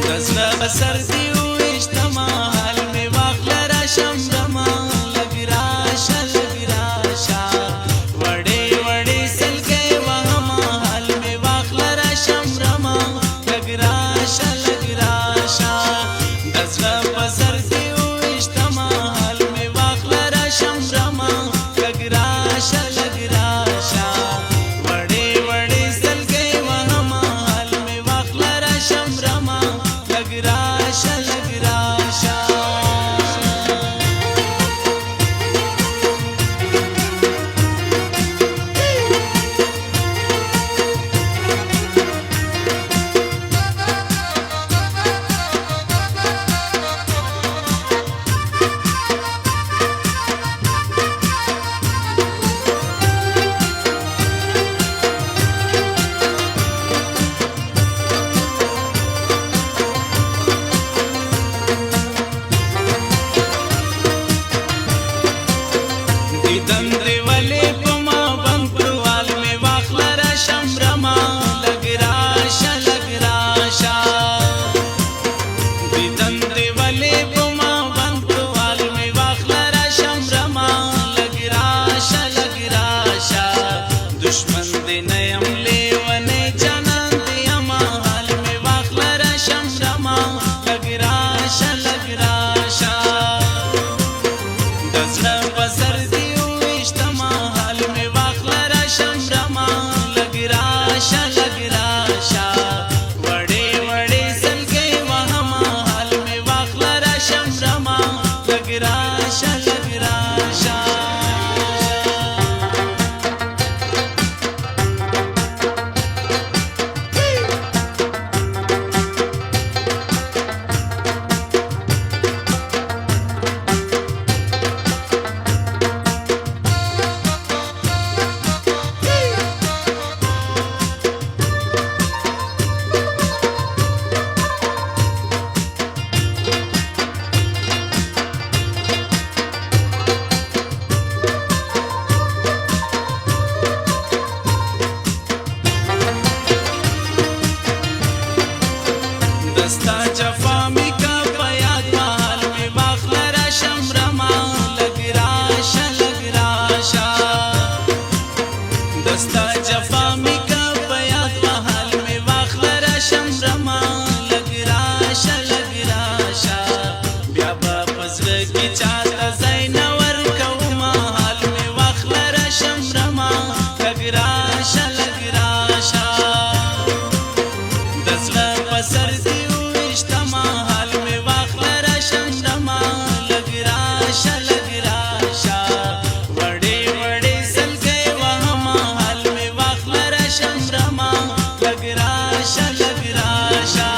دزله بسر دیو اجتماع حال می واخله را شمرما لگ راشه لگ راشه وڑی وڑی سلگی وهما حال می واخله را شمرما لگ راشه لگ راشه دزله بسر دیو اجتماع حال می واخله را شمرما لگ راشه لگ راشه وڑی وڑی سلگی وهما حال می واخله را شمرما لگ راشه لگ راشه دیدن دی ولی پما بند پروال می واخله را شمرما لگ راشه لگ راشه دیدن دی ولی پما بند پروال می واخله را شمرما لگ راشه لگ راشه دشمن دی نیم لیونی جانان دی اما حال می واخله را شمرما لگ راشه لگ راشه دزله بسر دیو اجتماع حال می واخله را شمرما لگ راشه لگ راشه وڑی وڑی سلگی وهما حال می واخله را شمرما لگ راشه لگ راشه دستا جفا می کا پیاد محل می واخله را شمرما لگ راشه لگ راشه دستا جفا می کا پیاد محل می واخله را شمرما لگ راشه لگ راشه بیا با پزړه کی چاته زین ور کوما حال می واخله را شمرما لگ راشه لگ راشه دزله بسر دیو اجتماع حال می واخله را شمرما لگ راشه لگ راشه وڑی وڑی سلگی وهما حال می واخله را شمرما لگ راشه لگ راشه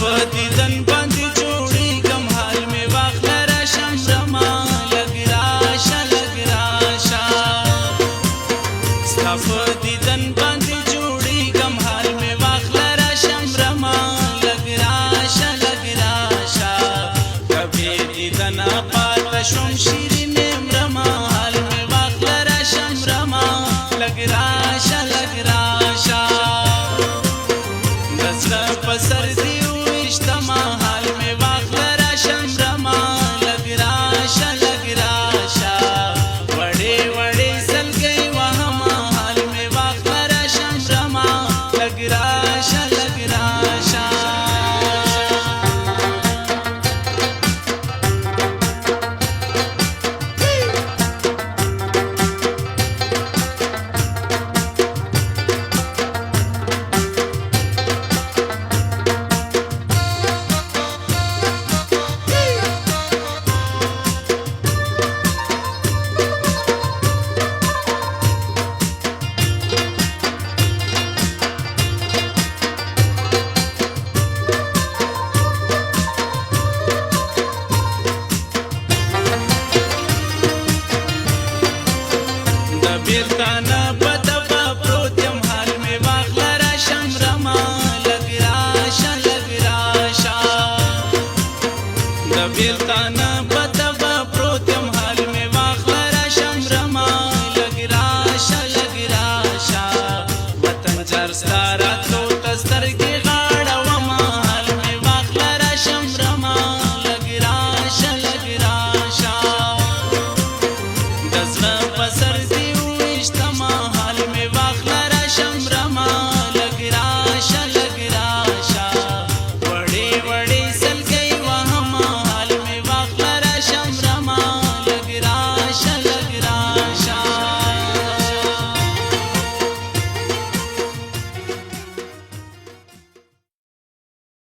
په دیدن باندې جوړیږم حال می واخله را شمرما لگ راشه لگ راشه ستا په دیدن